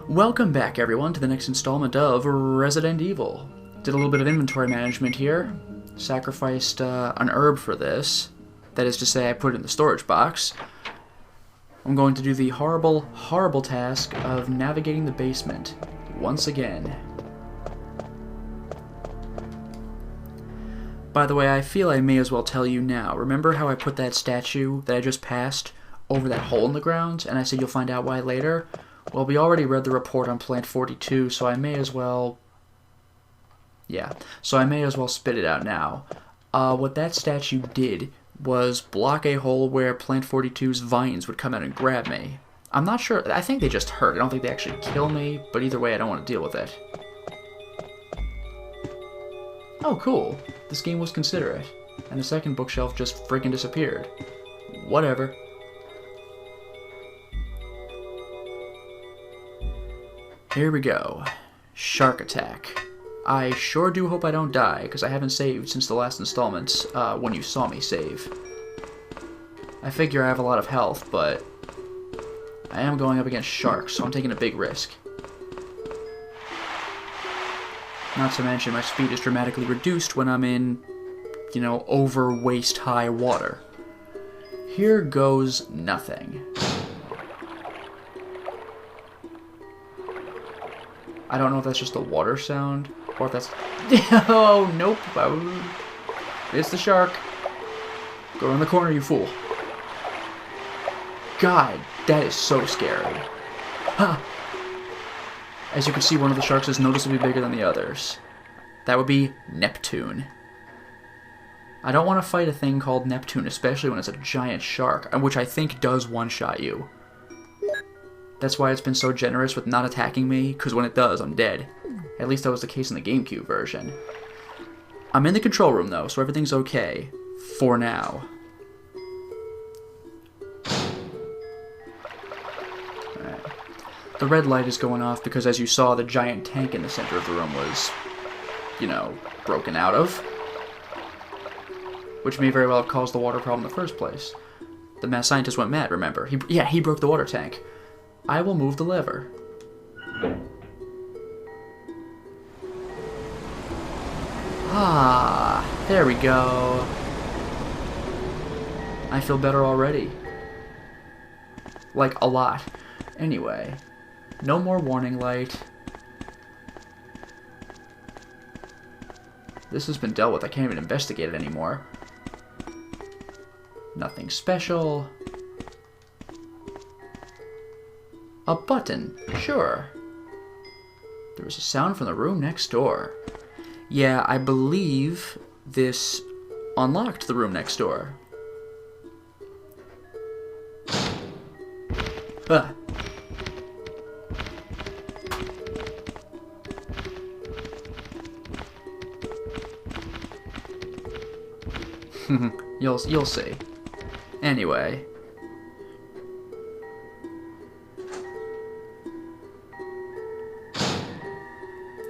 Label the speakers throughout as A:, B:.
A: Welcome back, everyone, to the next installment of Resident Evil. Did a little bit of inventory management here. Sacrificed an herb for this. That is to say, I put it in the storage box. I'm going to do the horrible, horrible task of navigating the basement once again. By the way, I feel I may as well tell you now. Remember how I put that statue that I just passed over that hole in the ground, and I said you'll find out why later? Well, we already read the report on Plant 42, so I may as well... so I may as well spit it out now. What that statue did was block a hole where Plant 42's vines would come out and grab me. I'm not sure... I think they just hurt. I don't think they actually kill me, but either way, I don't want to deal with it. Oh, cool. This game was considerate. And the second bookshelf just friggin' disappeared. Whatever. Here we go. Shark attack. I sure do hope I don't die, because I haven't saved since the last installment, when you saw me save. I figure I have a lot of health, but I am going up against sharks, so I'm taking a big risk. Not to mention, my speed is dramatically reduced when I'm in, you know, over waist-high water. Here goes nothing. I don't know if that's just a water sound, or if that's... Oh, nope. It's the shark. Go around the corner, you fool. God, that is so scary. Huh. As you can see, one of the sharks is noticeably bigger than the others. That would be Neptune. I don't want to fight a thing called Neptune, especially when it's a giant shark, which I think does one-shot you. That's why it's been so generous with not attacking me, because when it does, I'm dead. At least that was the case in the GameCube version. I'm in the control room, though, so everything's okay. For now. Alright. The red light is going off because, as you saw, the giant tank in the center of the room was, you know, broken out of. Which may very well have caused the water problem in the first place. The mad scientist went mad, remember? He broke the water tank. I will move the lever. Ah, there we go. I feel better already. Like, a lot. Anyway, no more warning light. This has been dealt with. I can't even investigate it anymore. Nothing special. A button, sure. There was a sound from the room next door. Yeah, I believe this unlocked the room next door. Ah. You'll see. Anyway.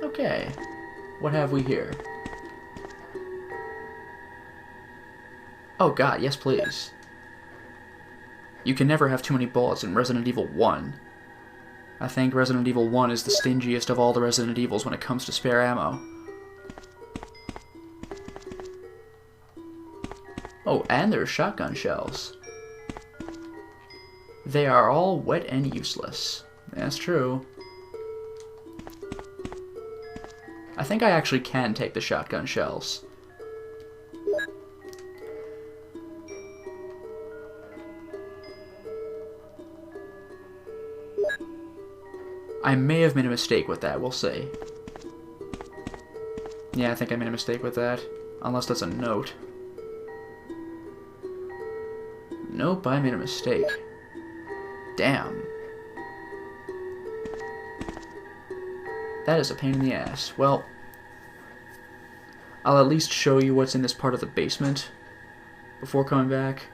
A: Okay, what have we here? Oh god, yes please. You can never have too many bullets in Resident Evil 1. I think Resident Evil 1 is the stingiest of all the Resident Evils when it comes to spare ammo. Oh, and there are shotgun shells. They are all wet and useless. That's true. I think I actually can take the shotgun shells. I may have made a mistake with that, we'll see. Yeah, I think I made a mistake with that. Unless that's a note. Nope, I made a mistake. Damn. That is a pain in the ass. Well, I'll at least show you what's in this part of the basement before coming back.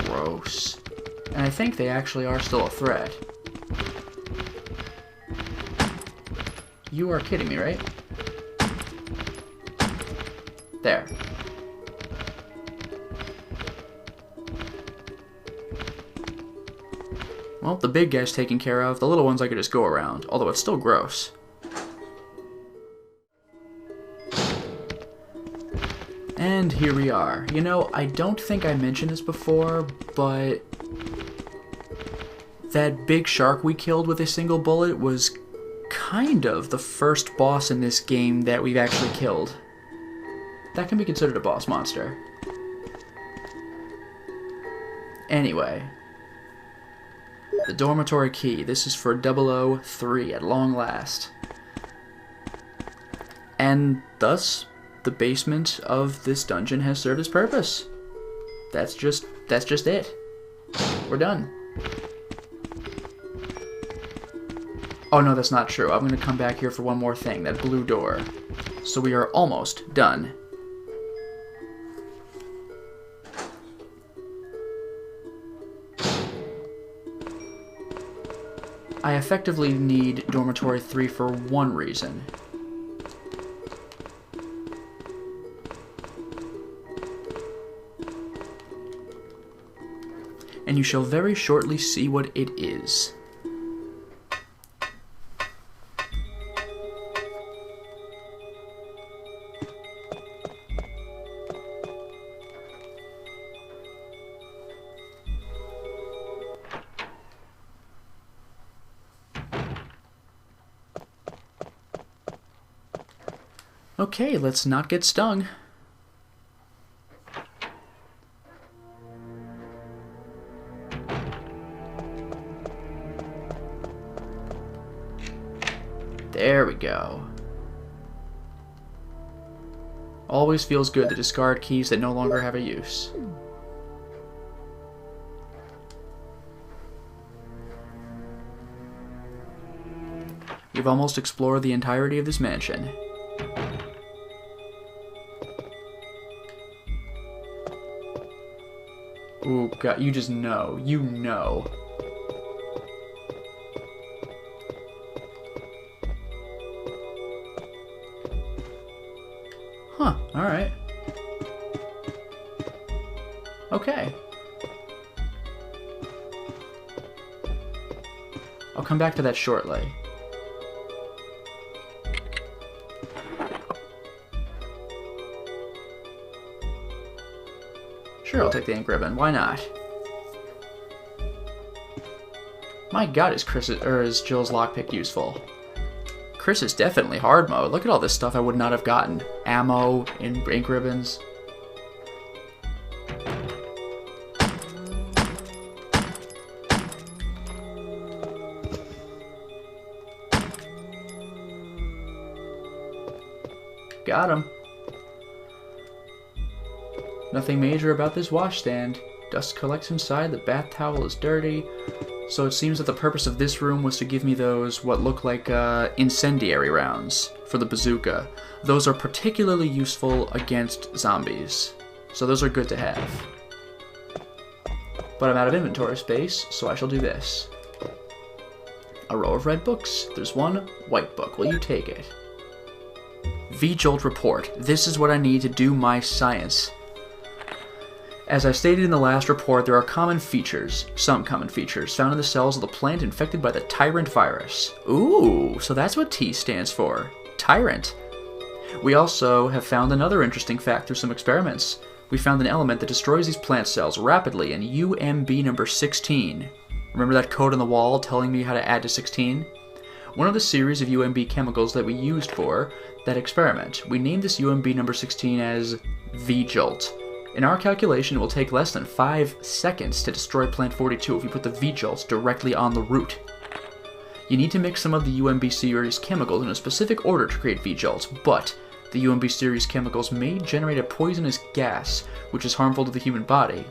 A: Gross. And I think they actually are still a threat. You are kidding me, right? There. Well, the big guy's taken care of. The little ones I could just go around, although it's still gross. And here we are. You know, I don't think I mentioned this before, but that big shark we killed with a single bullet was kind of the first boss in this game that we've actually killed. That can be considered a boss monster. Anyway. The dormitory key. This is for 003 at long last. And thus, the basement of this dungeon has served its purpose. That's just it. We're done. Oh no, that's not true. I'm going to come back here for one more thing, that blue door. So we are almost done. I effectively need dormitory 3 for one reason. And you shall very shortly see what it is. Okay, let's not get stung. There we go. Always feels good to discard keys that no longer have a use. You've almost explored the entirety of this mansion. Ooh, God, you just know. You know. Huh, alright. Okay. I'll come back to that shortly. Sure, I'll take the ink ribbon. Why not? My God, is Jill's lockpick useful? Chris is definitely hard mode. Look at all this stuff I would not have gotten. Ammo, ink ribbons. Got him. Nothing major about this washstand. Dust collects inside, the bath towel is dirty. So it seems that the purpose of this room was to give me those, what look like incendiary rounds for the bazooka. Those are particularly useful against zombies. So those are good to have. But I'm out of inventory space, so I shall do this. A row of red books. There's one white book. Will you take it? V-Jolt report. This is what I need to do my science. As I stated in the last report, there are some common features, found in the cells of the plant infected by the Tyrant virus. Ooh, so that's what T stands for. Tyrant. We also have found another interesting fact through some experiments. We found an element that destroys these plant cells rapidly in UMB number 16. Remember that code on the wall telling me how to add to 16? One of the series of UMB chemicals that we used for that experiment. We named this UMB number 16 as V-Jolt. In our calculation, it will take less than 5 seconds to destroy Plant 42 if you put the V-Jolts directly on the root. You need to mix some of the UMB series chemicals in a specific order to create V-Jolts, but the UMB series chemicals may generate a poisonous gas, which is harmful to the human body.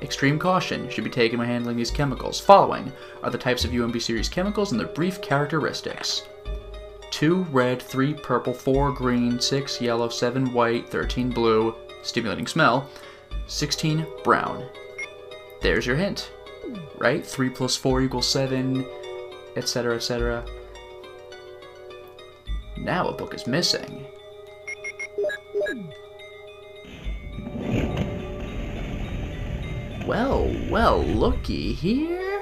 A: Extreme caution should be taken when handling these chemicals. Following are the types of UMB series chemicals and their brief characteristics. 2 red, 3 purple, 4 green, 6 yellow, 7 white, 13 blue, stimulating smell, 16 brown. There's your hint, right? 3 plus 4 equals 7, etc., etc. Now a book is missing. Well, well, looky here.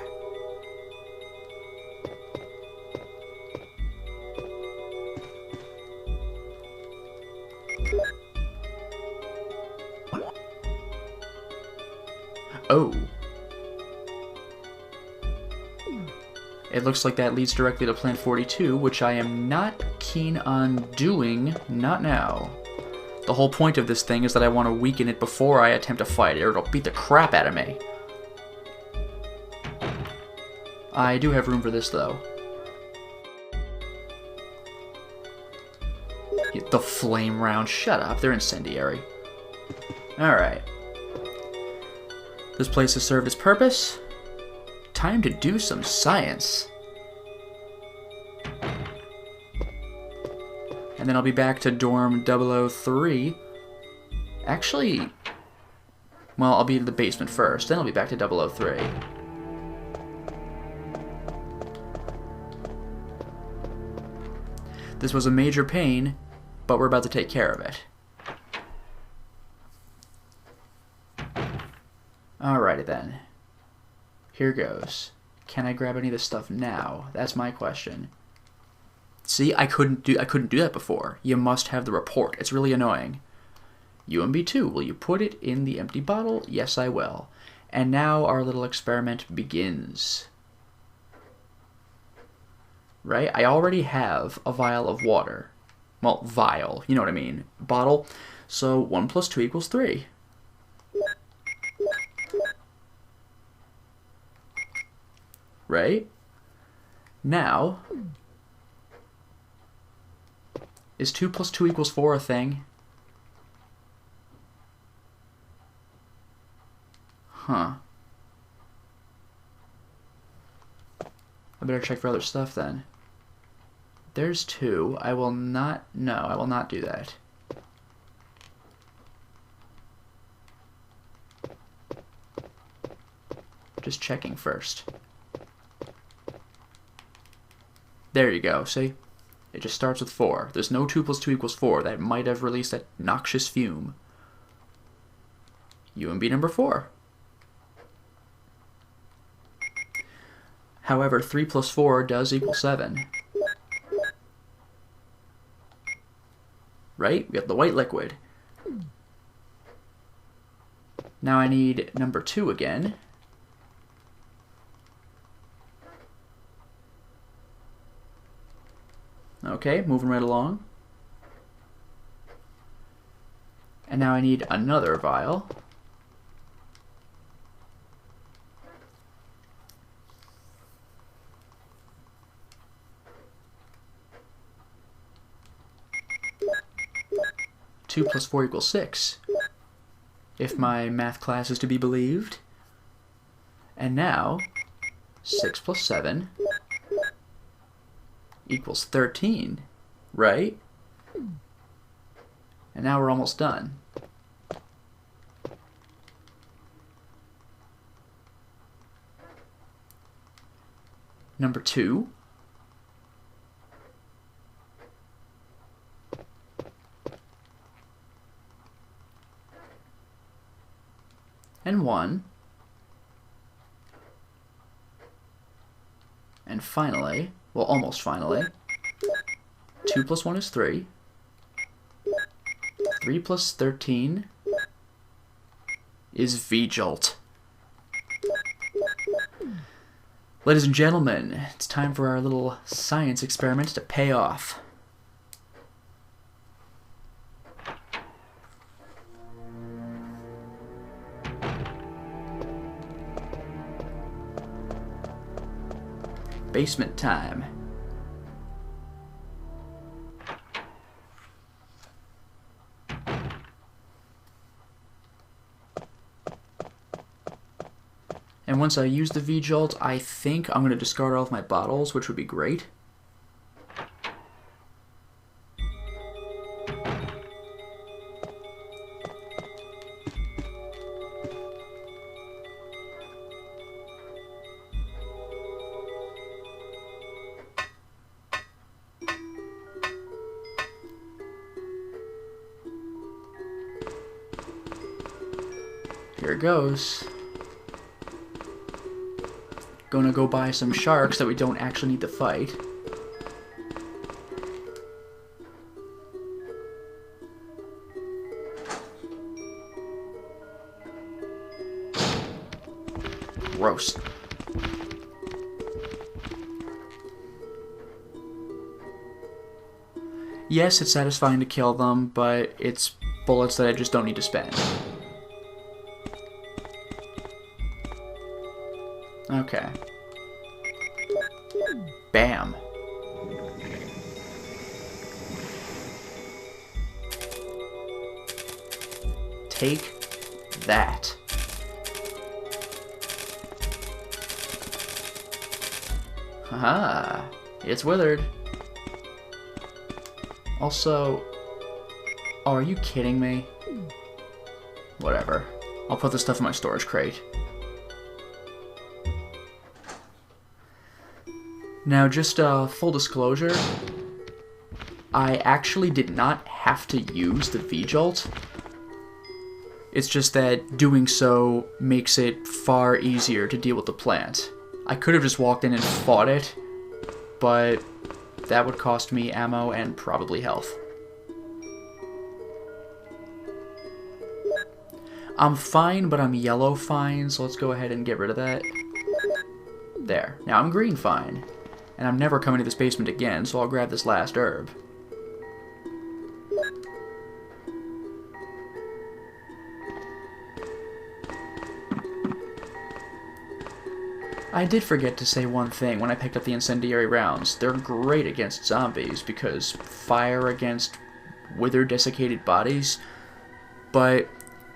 A: Oh. It looks like that leads directly to Plant 42, which I am not keen on doing, not now. The whole point of this thing is that I want to weaken it before I attempt to fight it, or it'll beat the crap out of me. I do have room for this, though. The flame round. Shut up, they're incendiary. Alright. This place has served its purpose. Time to do some science. And then I'll be back to dorm 003. Actually, well, I'll be in the basement first, then I'll be back to 003. This was a major pain, but we're about to take care of it. Alrighty then. Here goes. Can I grab any of this stuff now? That's my question. See, I couldn't do that before. You must have the report. It's really annoying. UMB2, will you put it in the empty bottle? Yes, I will. And now our little experiment begins. Right? I already have a vial of water. Well, vial. You know what I mean. Bottle. So 1 plus 2 equals 3. Right? Now, is 2 plus 2 equals 4 a thing? Huh. I better check for other stuff then. There's 2. I will not do that. Just checking first. There you go, see? It just starts with 4. There's no 2 plus 2 equals 4. That might have released that noxious fume. UMB number 4. However, 3 plus 4 does equal 7. Right? We have the white liquid. Now I need number 2 again. Okay, moving right along. And now I need another vial. Two plus 4 equals 6. If my math class is to be believed. And now, 6 plus 7 equals 13, right? And now we're almost done. Number 2. And 1. And finally, well, almost finally, 2 plus 1 is 3. 3 plus 13 is V-Jolt. Ladies and gentlemen, it's time for our little science experiment to pay off. Basement time. And once I use the V-Jolt, I think I'm going to discard all of my bottles, which would be great. Here it goes. Gonna go buy some sharks that we don't actually need to fight. Gross. Yes, it's satisfying to kill them, but it's bullets that I just don't need to spend. Okay. Bam. Take that. Haha. It's withered. Also... Oh, are you kidding me? Whatever. I'll put this stuff in my storage crate. Now, just full disclosure, I actually did not have to use the V-Jolt. It's just that doing so makes it far easier to deal with the plant. I could have just walked in and fought it, but that would cost me ammo and probably health. I'm fine, but I'm yellow fine, so let's go ahead and get rid of that. There. Now I'm green fine. And I'm never coming to this basement again, so I'll grab this last herb. I did forget to say one thing when I picked up the incendiary rounds. They're great against zombies, because fire against withered, desiccated bodies. But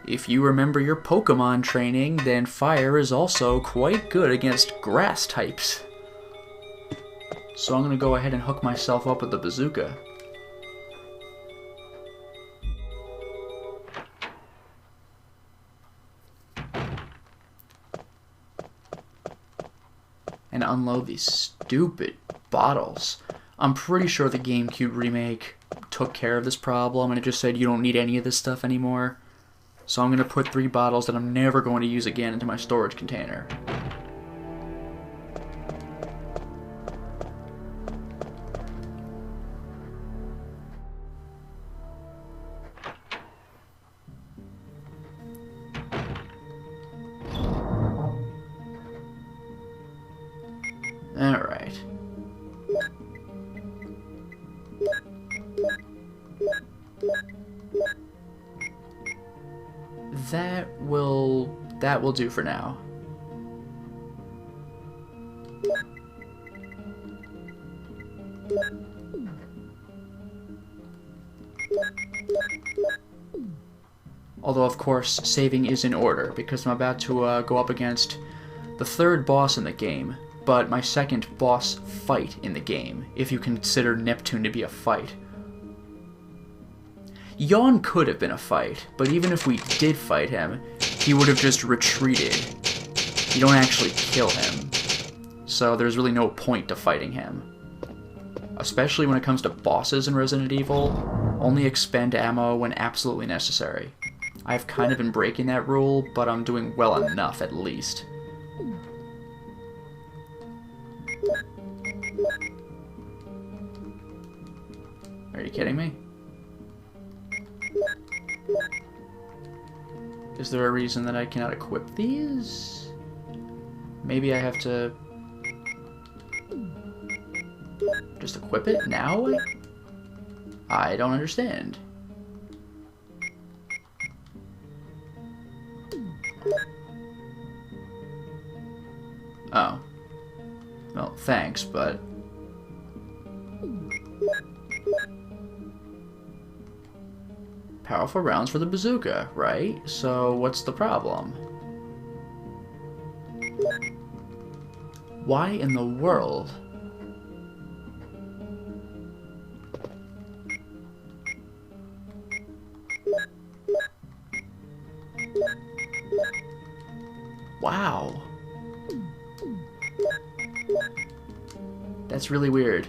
A: if you remember your Pokemon training, then fire is also quite good against grass types. So I'm going to go ahead and hook myself up with the bazooka. And unload these stupid bottles. I'm pretty sure the GameCube remake took care of this problem and it just said you don't need any of this stuff anymore. So I'm going to put 3 bottles that I'm never going to use again into my storage container. Alright. That will do for now. Although, of course, saving is in order, because I'm about to go up against the 3rd boss in the game, but my 2nd boss fight in the game, if you consider Neptune to be a fight. Yawn could have been a fight, but even if we did fight him, he would have just retreated. You don't actually kill him, so there's really no point to fighting him. Especially when it comes to bosses in Resident Evil, only expend ammo when absolutely necessary. I've kind of been breaking that rule, but I'm doing well enough at least. Are you kidding me? Is there a reason that I cannot equip these? Maybe I have to just equip it now? I don't understand. Oh. Well, thanks, but... Powerful rounds for the bazooka, right? So what's the problem? Why in the world? Wow. That's really weird.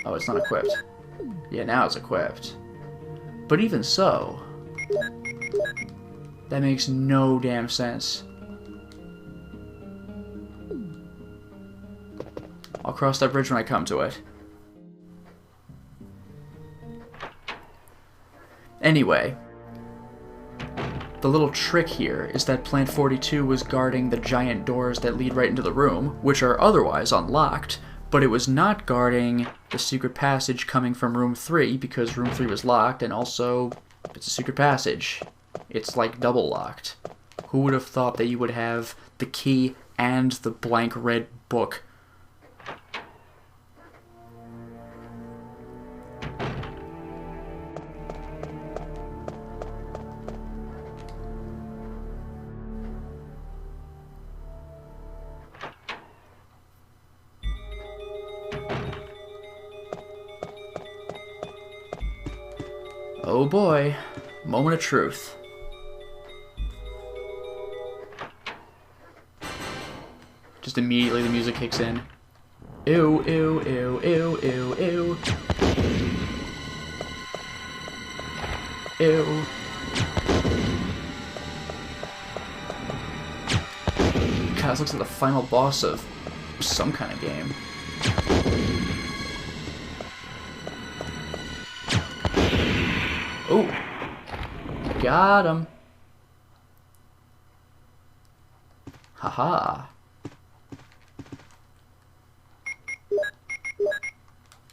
A: Oh, it's not equipped. Yeah, now it's equipped. But even so, that makes no damn sense. I'll cross that bridge when I come to it. Anyway, the little trick here is that Plant 42 was guarding the giant doors that lead right into the room, which are otherwise unlocked, but it was not guarding the secret passage coming from room 3, because room 3 was locked, and also, it's a secret passage. It's like double locked. Who would have thought that you would have the key and the blank red book? Oh boy, moment of truth. Just immediately the music kicks in. Ew, ew, ew, ew, ew, ew. Ew. God, this looks like the final boss of some kind of game. Oh, got him. Haha.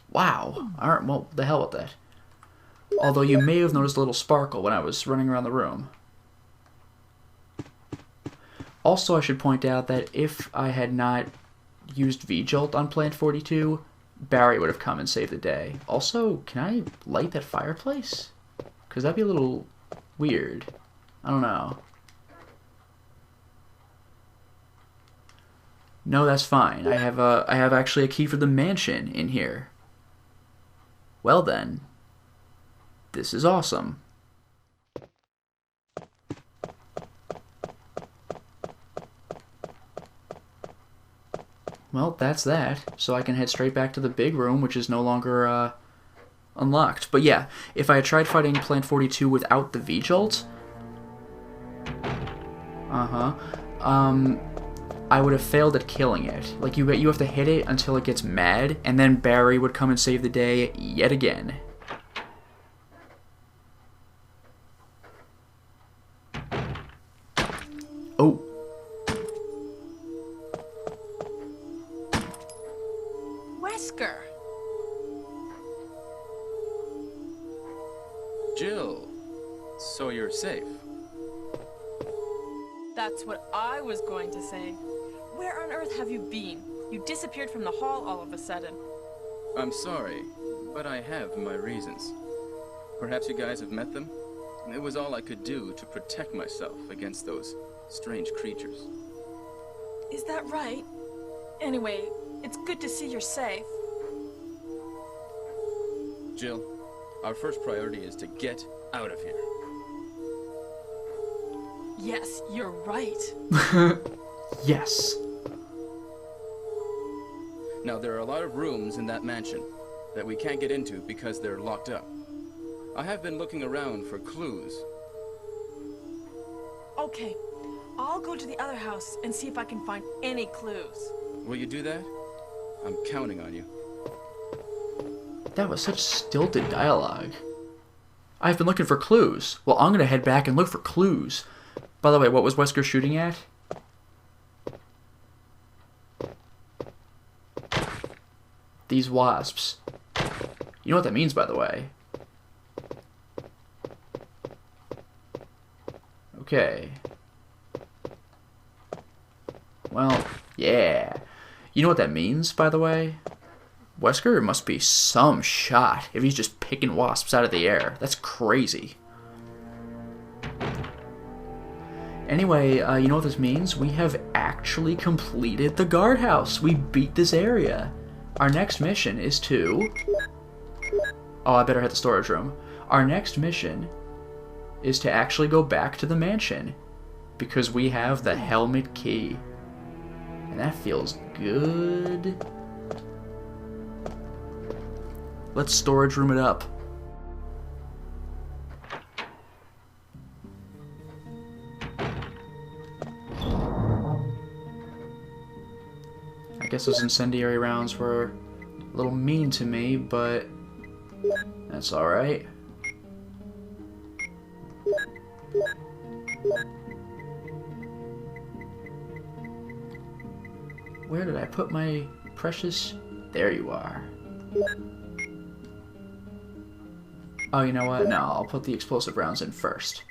A: Wow. Alright, well, the hell with that. Although you may have noticed a little sparkle when I was running around the room. Also, I should point out that if I had not used V-Jolt on Plant 42, Barry would have come and saved the day. Also, can I light that fireplace? Because that'd be a little weird. I don't know. No, that's fine. I have actually a key for the mansion in here. Well then, this is awesome. Well, that's that. So I can head straight back to the big room, which is no longer unlocked. But yeah, if I had tried fighting Plant 42 without the V-Jolt, I would have failed at killing it. Like, you have to hit it until it gets mad, and then Barry would come and save the day yet again. Oh.
B: Wesker.
C: Jill, so you're safe.
B: That's what I was going to say. Where on earth have you been? You disappeared from the hall all of a sudden.
C: I'm sorry, but I have my reasons. Perhaps you guys have met them? It was all I could do to protect myself against those strange creatures.
B: Is that right? Anyway, it's good to see you're safe.
C: Jill, our first priority is to get out of here.
B: Yes, you're right.
A: Yes.
C: Now, there are a lot of rooms in that mansion that we can't get into because they're locked up. I have been looking around for clues.
B: Okay, I'll go to the other house and see if I can find any clues.
C: Will you do that? I'm counting on you.
A: That was such stilted dialogue. I've been looking for clues. Well, I'm going to head back and look for clues. By the way, what was Wesker shooting at? These wasps. You know what that means, by the way. Okay. Well, yeah. You know what that means, by the way? Wesker must be some shot if he's just picking wasps out of the air. That's crazy. Anyway, you know what this means? We have actually completed the guardhouse. We beat this area. Our next mission is to... Oh, I better hit the storage room. Our next mission is to actually go back to the mansion, because we have the helmet key. And that feels good. Let's storage room it up. guess those incendiary rounds were a little mean to me, but that's alright. Where did I put my precious... There you are. Oh, you know what? No, I'll put the explosive rounds in first.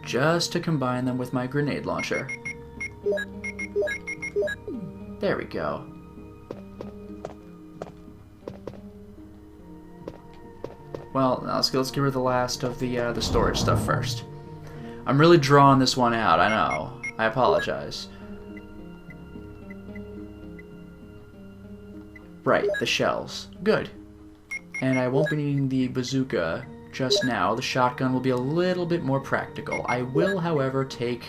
A: Just to combine them with my grenade launcher. There we go. Well, now let's get rid of the last of the storage stuff first. I'm really drawing this one out, I know. I apologize. Right, the shells. Good. And I won't be needing the bazooka just now. The shotgun will be a little bit more practical. I will, however, take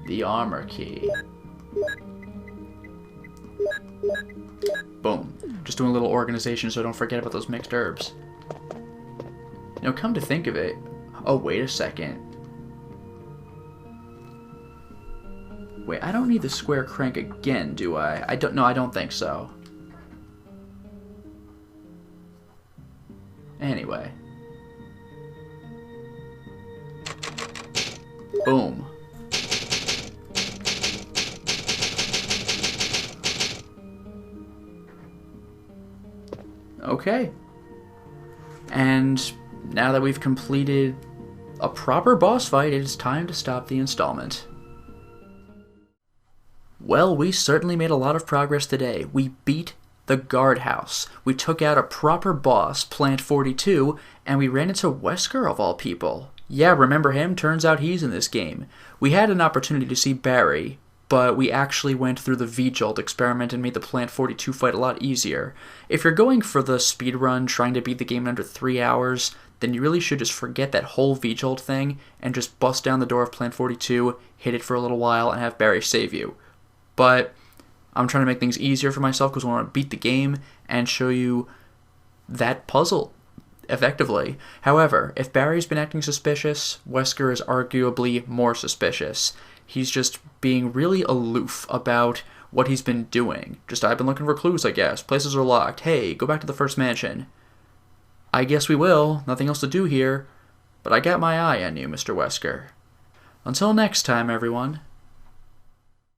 A: the armor key. Boom. Just doing a little organization so I don't forget about those mixed herbs. Now, come to think of it... Oh, wait a second. Wait, I don't need the square crank again, do I? I don't think so. Anyway. Boom. Okay. And now that we've completed a proper boss fight, it is time to stop the installment. Well, we certainly made a lot of progress today. We beat the guardhouse. We took out a proper boss, Plant 42, and we ran into Wesker of all people. Yeah, remember him? Turns out he's in this game. We had an opportunity to see Barry, but we actually went through the V-Jolt experiment and made the Plant 42 fight a lot easier. If you're going for the speedrun, trying to beat the game in under 3 hours, then you really should just forget that whole V-Jolt thing and just bust down the door of Plant 42, hit it for a little while, and have Barry save you. But I'm trying to make things easier for myself because I want to beat the game and show you that puzzle effectively. However, if Barry's been acting suspicious, Wesker is arguably more suspicious. He's just being really aloof about what he's been doing. Just, I've been looking for clues, I guess. Places are locked. Hey, go back to the first mansion. I guess we will. Nothing else to do here. But I got my eye on you, Mr. Wesker. Until next time, everyone.